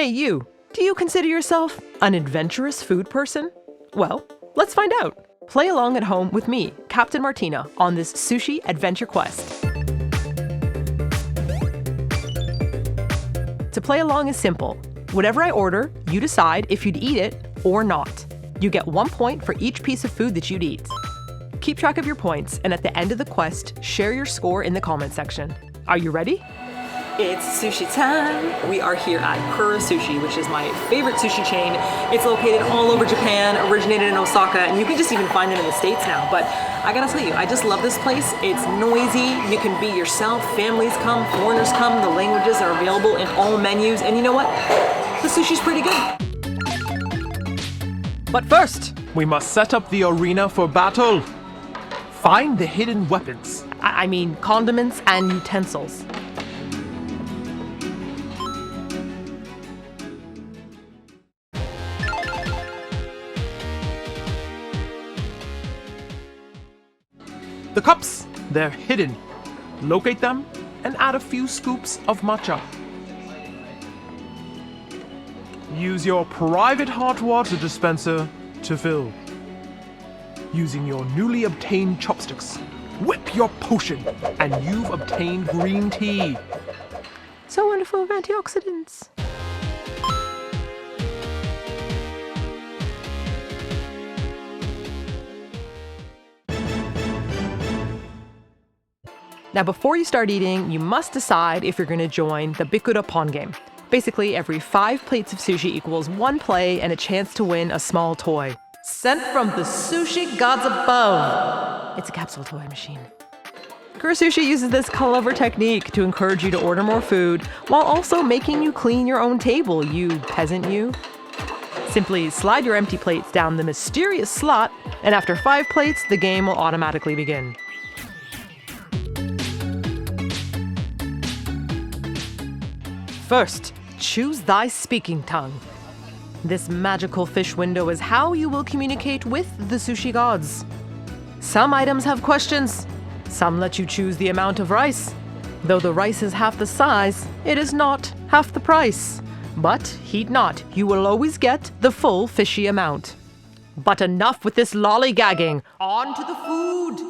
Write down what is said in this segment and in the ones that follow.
Hey you, do you consider yourself an adventurous food person? Well, let's find out. Play along at home with me, Captain Martina, on this sushi adventure quest. To play along is simple. Whatever I order, you decide if you'd eat it or not. You get 1 point for each piece of food that you'd eat. Keep track of your points, and at the end of the quest, share your score in the comment section. Are you ready? It's sushi time! We are here at Kura Sushi, which is my favorite sushi chain. It's located all over Japan, originated in Osaka, and you can just even find it in the States now. But I gotta tell you, I just love this place. It's noisy, you can be yourself, families come, foreigners come, the languages are available in all menus, and you know what? The sushi's pretty good. But first, we must set up the arena for battle. Find the hidden weapons. I mean condiments and utensils. The cups, they're hidden. Locate them and add a few scoops of matcha. Use your private hot water dispenser to fill. Using your newly obtained chopsticks, whip your potion, and you've obtained green tea. So wonderful of antioxidants. Now before you start eating, you must decide if you're going to join the Bikkura pawn game. Basically, every 5 plates of sushi equals 1 play and a chance to win a small toy. Sent from the Sushi Gods above. It's a capsule toy machine. Kura Sushi uses this clever technique to encourage you to order more food while also making you clean your own table, you peasant you. Simply slide your empty plates down the mysterious slot, and after 5 plates, the game will automatically begin. First, choose thy speaking tongue. This magical fish window is how you will communicate with the Sushi Gods. Some items have questions. Some let you choose the amount of rice. Though the rice is half the size, it is not half the price. But heed not, you will always get the full fishy amount. But enough with this lollygagging. On to the food!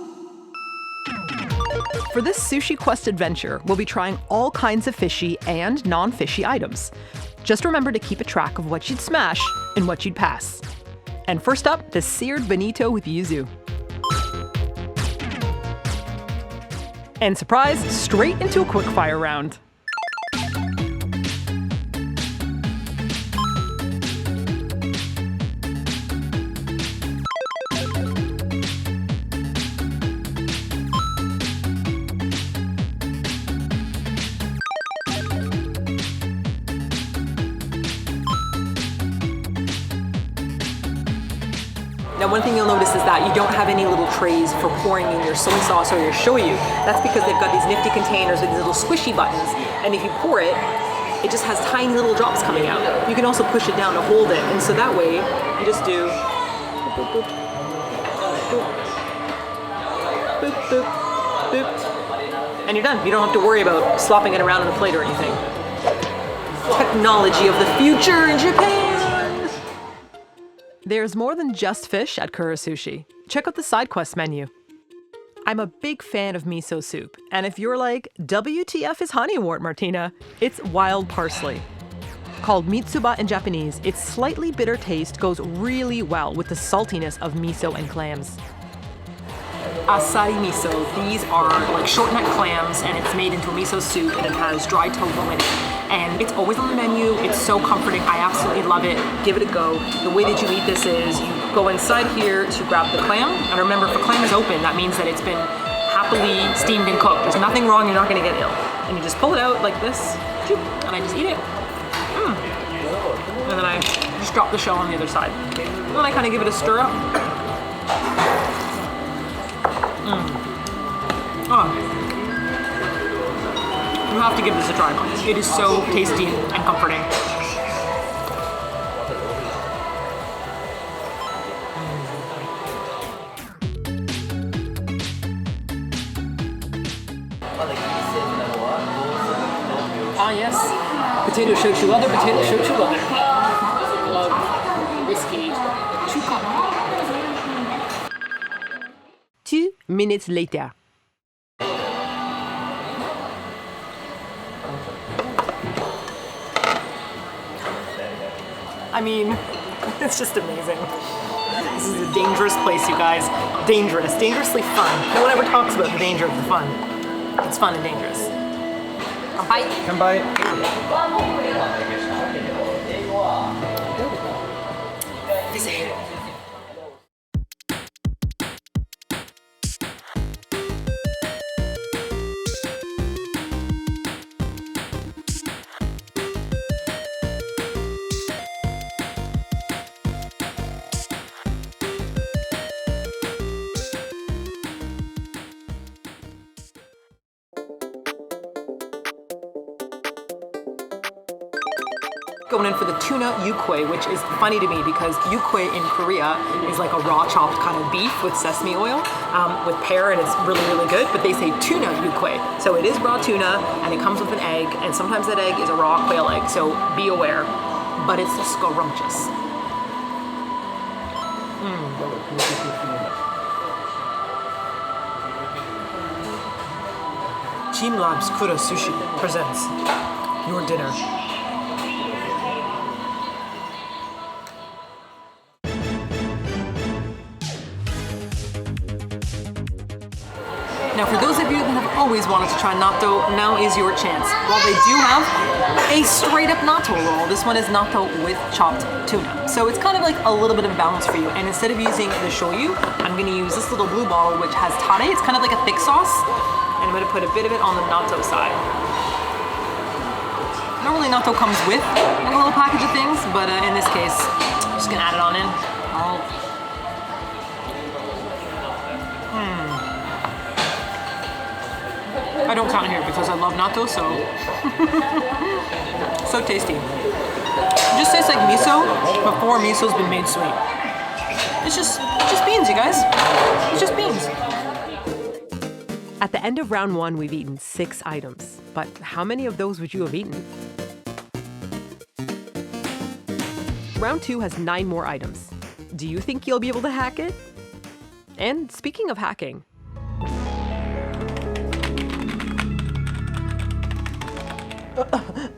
For this Sushi Quest adventure, we'll be trying all kinds of fishy and non-fishy items. Just remember to keep a track of what you'd smash and what you'd pass. And first up, the seared bonito with yuzu. And surprise, straight into a quickfire round. Now one thing you'll notice is that you don't have any little trays for pouring in your soy sauce or your shoyu. That's because they've got these nifty containers with these little squishy buttons, and if you pour it, it just has tiny little drops coming out. You can also push it down to hold it, and so that way you just do boop, boop, boop, boop, boop, boop, and you're done. You don't have to worry about slopping it around on a plate or anything. Technology of the future in Japan! There's more than just fish at Kura Sushi. Check out the side quest menu. I'm a big fan of miso soup, and if you're like, WTF is honeywort, Martina, it's wild parsley. Called mitsuba in Japanese, its slightly bitter taste goes really well with the saltiness of miso and clams. Asari miso, these are like short neck clams, and it's made into a miso soup, and it has dry tofu in it. And it's always on the menu. It's so comforting. I absolutely love it. Give it a go. The way that you eat this is you go inside here to grab the clam. And remember, if the clam is open, that means that it's been happily steamed and cooked. There's nothing wrong. You're not going to get ill. And you just pull it out like this, and I just eat it. And then I just drop the shell on the other side. And then I kind of give it a stir up. Oh. You have to give this a try. It is so tasty and comforting. Ah yes, potato shochu leather, potato shochu leather. Love whiskey. Chuka. 2 minutes later. I mean, it's just amazing. This is a dangerous place, you guys. Dangerous, dangerously fun. No one ever talks about the danger of the fun. It's fun and dangerous. Kanpai. Kanpai. Busy. Going in for the Tuna Yukhoe, which is funny to me because Yukhoe in Korea is like a raw chopped kind of beef with sesame oil with pear, and it's really, really good, but they say Tuna Yukhoe. So it is raw tuna, and it comes with an egg, and sometimes that egg is a raw quail egg, so be aware. But it's scrumptious. Team Labs Kura Sushi presents your dinner. Now, for those of you that have always wanted to try natto, now is your chance. While they do have a straight up natto roll, this one is natto with chopped tuna. So it's kind of like a little bit of balance for you. And instead of using the shoyu, I'm gonna use this little blue bottle which has tare. It's kind of like a thick sauce. And I'm gonna put a bit of it on the natto side. Normally natto comes with like a little package of things, but in this case, I'm just gonna add it on in. I don't count here because I love natto, so so tasty. It just tastes like miso before miso's been made sweet. It's just beans, you guys. It's just beans. At the end of round 1, we've eaten 6 items. But how many of those would you have eaten? Round 2 has 9 more items. Do you think you'll be able to hack it? And speaking of hacking,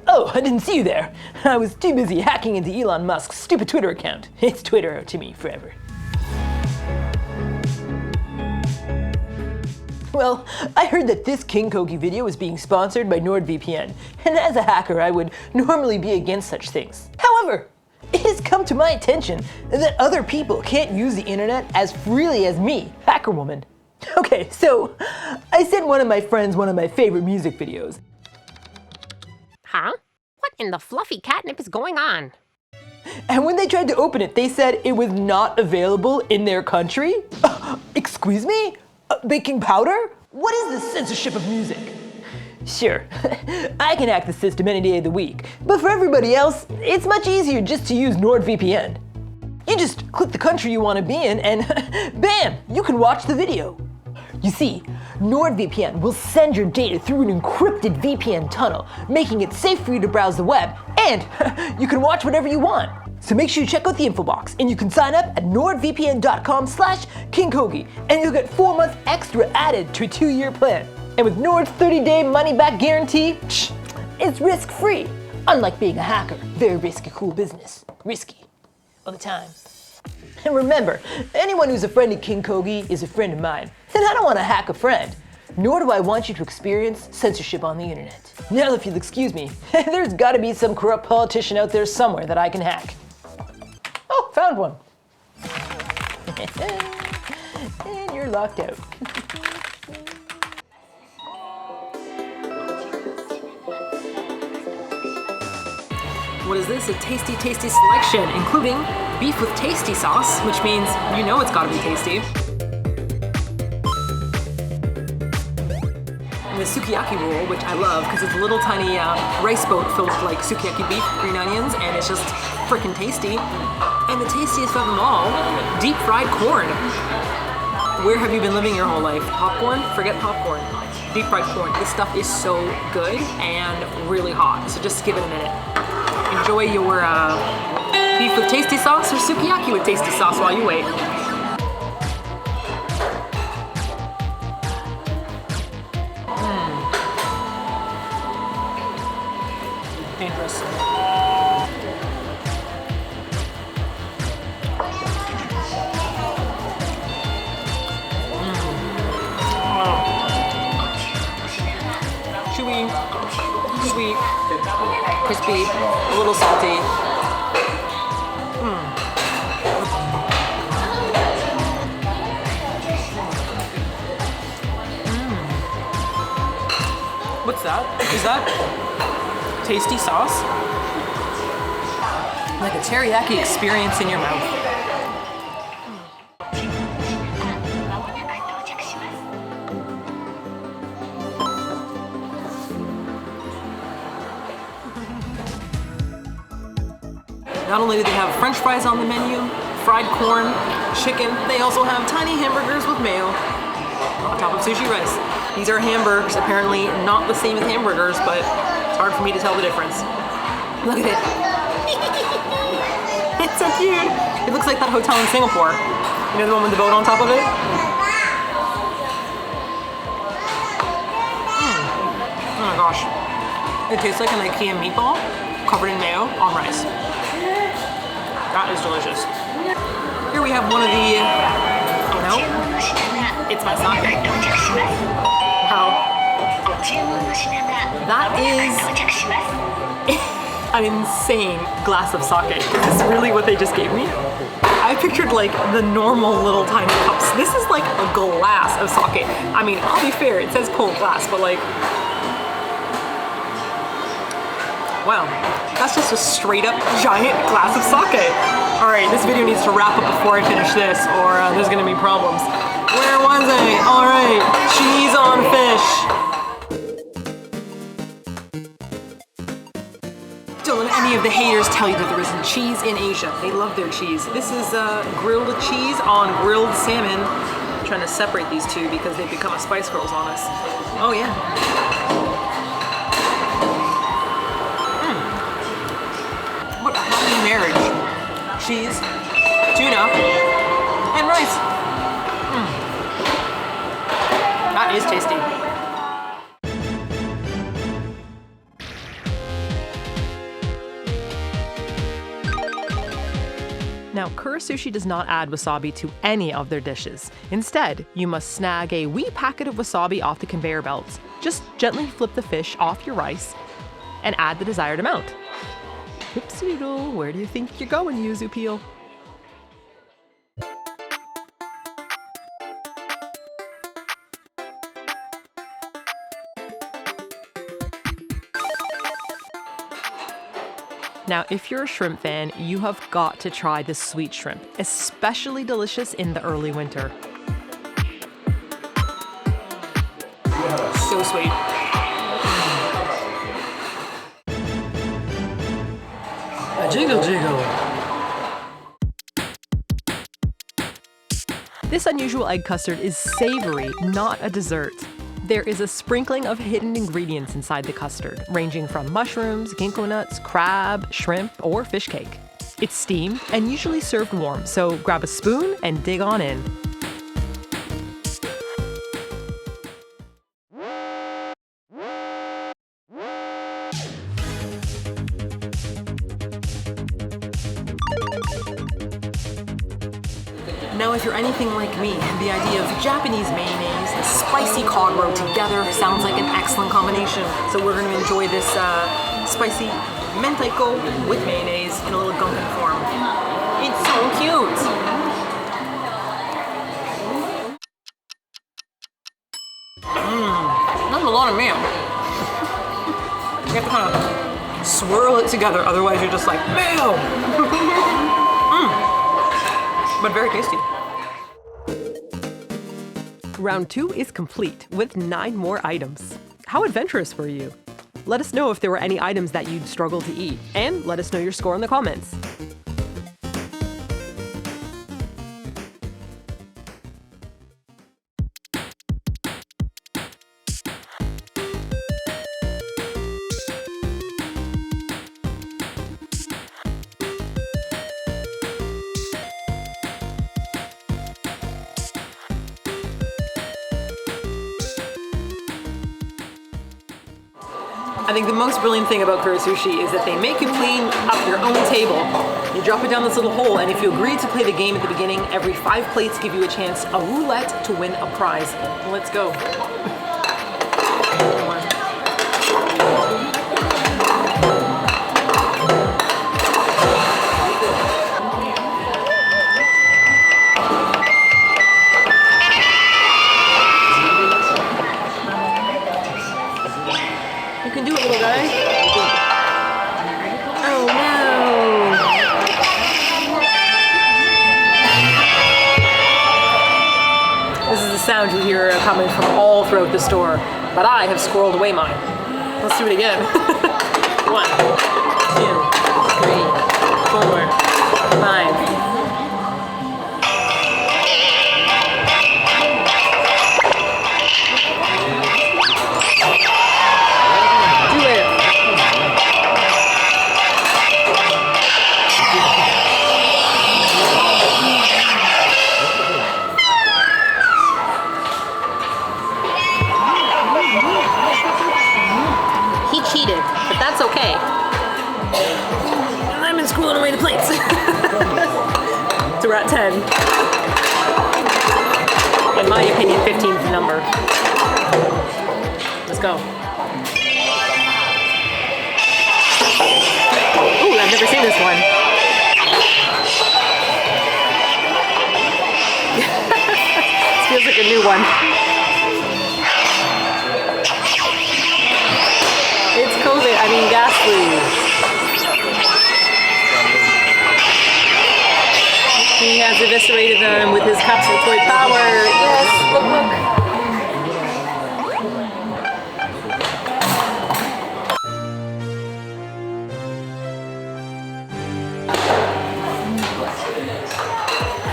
Oh, I didn't see you there. I was too busy hacking into Elon Musk's stupid Twitter account. It's Twitter to me forever. Well, I heard that this King Kogi video is being sponsored by NordVPN, and as a hacker, I would normally be against such things. However, it has come to my attention that other people can't use the internet as freely as me, Hacker Woman. Okay, so I sent one of my friends one of my favorite music videos. Huh? What in the fluffy catnip is going on? And when they tried to open it, they said it was not available in their country? Excuse me? Baking powder? What is the censorship of music? Sure, I can hack the system any day of the week, but for everybody else, it's much easier just to use NordVPN. You just click the country you want to be in and bam, you can watch the video. You see, NordVPN will send your data through an encrypted VPN tunnel, making it safe for you to browse the web, and you can watch whatever you want. So make sure you check out the info box, and you can sign up at nordvpn.com/KingKogi, and you'll get 4 months extra added to a 2-year plan. And with Nord's 30-day money-back guarantee, it's risk-free. Unlike being a hacker, very risky, cool business. Risky, all the time. And remember, anyone who's a friend of King Kogi is a friend of mine. And I don't want to hack a friend, nor do I want you to experience censorship on the internet. Now, if you'll excuse me, there's got to be some corrupt politician out there somewhere that I can hack. Oh, found one. And you're locked out. What is this? A tasty, tasty selection, including beef with tasty sauce, which means you know it's gotta be tasty. And the sukiyaki roll, which I love because it's a little tiny rice boat filled with like sukiyaki beef, green onions, and it's just freaking tasty. And the tastiest of them all, deep fried corn. Where have you been living your whole life? Popcorn? Forget popcorn. Deep fried corn. This stuff is so good and really hot, so just give it a minute. Enjoy your beef with tasty sauce or sukiyaki with tasty sauce while you wait. Dangerous. Chewy, sweet, crispy, a little salty. What's that? Is that tasty sauce? Like a teriyaki experience in your mouth. Not only do they have French fries on the menu, fried corn, chicken, they also have tiny hamburgers with mayo on top of sushi rice. These are hamburgers, apparently not the same as hamburgers, but it's hard for me to tell the difference. Look at it. It's so cute. It looks like that hotel in Singapore. You know, the one with the boat on top of it? Oh my gosh. It tastes like an IKEA meatball covered in mayo on rice. That is delicious. Here we have one of the, no, it's my sake. Wow. That is an insane glass of sake. Is this really what they just gave me? I pictured like the normal little tiny cups. This is like a glass of sake. I mean, I'll be fair, it says cold glass, but like, wow, that's just a straight up giant glass of sake. All right, this video needs to wrap up before I finish this, or there's gonna be problems. Where was I? All right, cheese on fish. Don't let any of the haters tell you that there isn't cheese in Asia. They love their cheese. This is grilled cheese on grilled salmon. I'm trying to separate these two because they've become a Spice Girls on us. Oh yeah. What a happy marriage. Cheese, tuna, and rice. That is tasty. Now, Kura Sushi does not add wasabi to any of their dishes. Instead, you must snag a wee packet of wasabi off the conveyor belts. Just gently flip the fish off your rice and add the desired amount. Oopsie doodle, where do you think you're going, Yuzu Peel? Now, if you're a shrimp fan, you have got to try the sweet shrimp, especially delicious in the early winter. So sweet. Jiggle, jiggle. This unusual egg custard is savory, not a dessert. There is a sprinkling of hidden ingredients inside the custard, ranging from mushrooms, ginkgo nuts, crab, shrimp, or fish cake. It's steamed and usually served warm, so grab a spoon and dig on in. Now, if you're anything like me, the idea of Japanese mayonnaise and spicy cod roe together sounds like an excellent combination. So we're going to enjoy this spicy mentaiko with mayonnaise in a little gunkan form. It's so cute! That's a lot of mayo. You have to kind of swirl it together, otherwise you're just like, mayo! But very tasty. Round 2 is complete with 9 more items. How adventurous were you? Let us know if there were any items that you'd struggle to eat, and let us know your score in the comments. I think the most brilliant thing about Kura Sushi is that they make you clean up your own table. You drop it down this little hole, and if you agree to play the game at the beginning, every 5 plates give you a chance, a roulette, to win a prize. Let's go. Come on. You can do it, little guy. Oh no! This is the sound you hear coming from all throughout the store, but I have squirreled away mine. Let's do it again. 1, 2, 3, 4, 5. But that's okay. I've been scrolling away the plates. So we're at 10. In my opinion, 15 is the number. Let's go. Ooh, I've never seen this one. This feels like a new one. It's COVID, I mean ghastly. He has eviscerated them with his capsule toy power. Yes, look, look.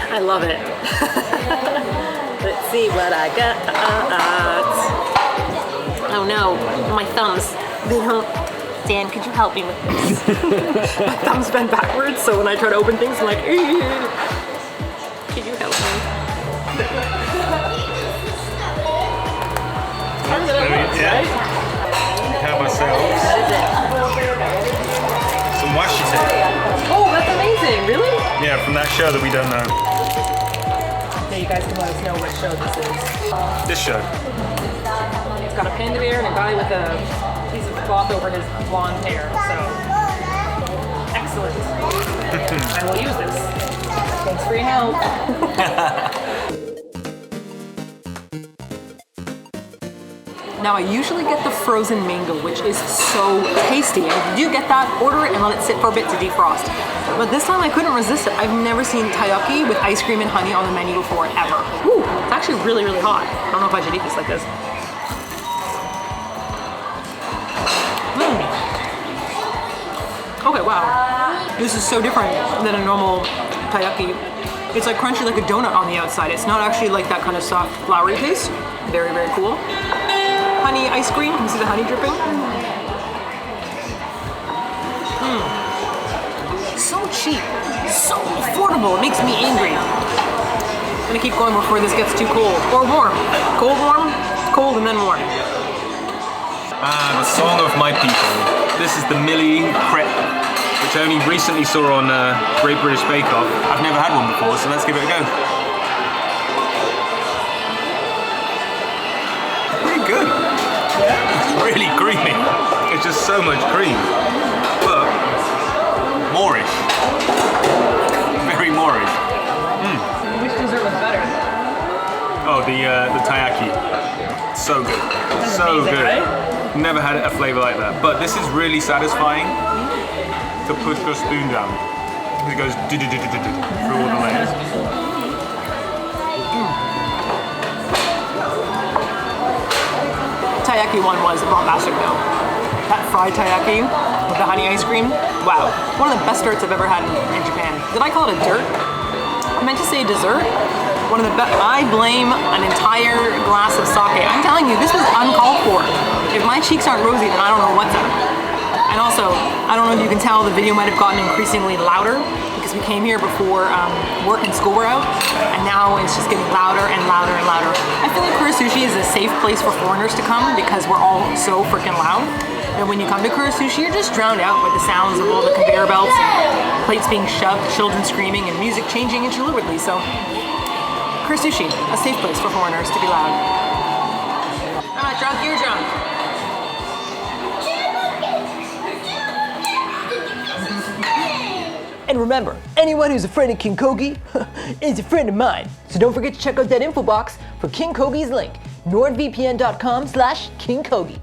I love it. Let's see what I got. Oh no, my thumbs. They don't. Dan, could you help me with this? My thumb's bent backwards, so when I try to open things, I'm like, can you help me? Yeah. We have ourselves some washi tape. Oh, that's amazing! Really? Yeah, from that show that we don't know. Okay, you guys can let us know what show this is. This show. It's got a panda bear and a guy with a piece of cloth over his blonde hair, so excellent. I will use this. Thanks for your help. Now I usually get the frozen mango, which is so tasty. And if you do get that, order it and let it sit for a bit to defrost. But this time I couldn't resist it. I've never seen taiyaki with ice cream and honey on the menu before, ever. Ooh, it's actually really, really hot. I don't know if I should eat this like this. Okay, wow. This is so different than a normal taiyaki. It's like crunchy like a donut on the outside. It's not actually like that kind of soft, floury taste. Very, very cool. Honey ice cream. Can you see the honey dripping? So cheap. So affordable. It makes me angry. I'm gonna keep going before this gets too cold. Or warm. Cold, warm, cold, and then warm. The song of my people. This is the Mille Crepe, which I only recently saw on Great British Bake Off. I've never had one before, so let's give it a go. Pretty good. Yeah? It's really creamy. It's just so much cream. But Moorish. Very Moorish. Which dessert was better? Oh, the taiyaki. So good. So amazing, good. right? Never had a flavor like that. But this is really satisfying to push your spoon down. It goes through all the layers. Taiyaki one was bombastic though. That fried taiyaki with the honey ice cream, wow. One of the best desserts I've ever had in Japan. Did I call it a dirt? I meant to say dessert. One of the best. I blame an entire glass of sake. I'm telling you, this was uncalled for. If my cheeks aren't rosy, then I don't know what's up. And also, I don't know if you can tell, the video might have gotten increasingly louder because we came here before work and school were out, and now it's just getting louder and louder and louder. I feel like Kura Sushi is a safe place for foreigners to come because we're all so freaking loud. And when you come to Kura Sushi, you're just drowned out by the sounds of all the conveyor belts and plates being shoved, children screaming, and music changing interlucidly. So, Kura Sushi, a safe place for foreigners to be loud. I'm not drunk, you're drunk. And remember, anyone who's a friend of King Kogi is a friend of mine. So don't forget to check out that info box for King Kogi's link, nordvpn.com/King Kogi.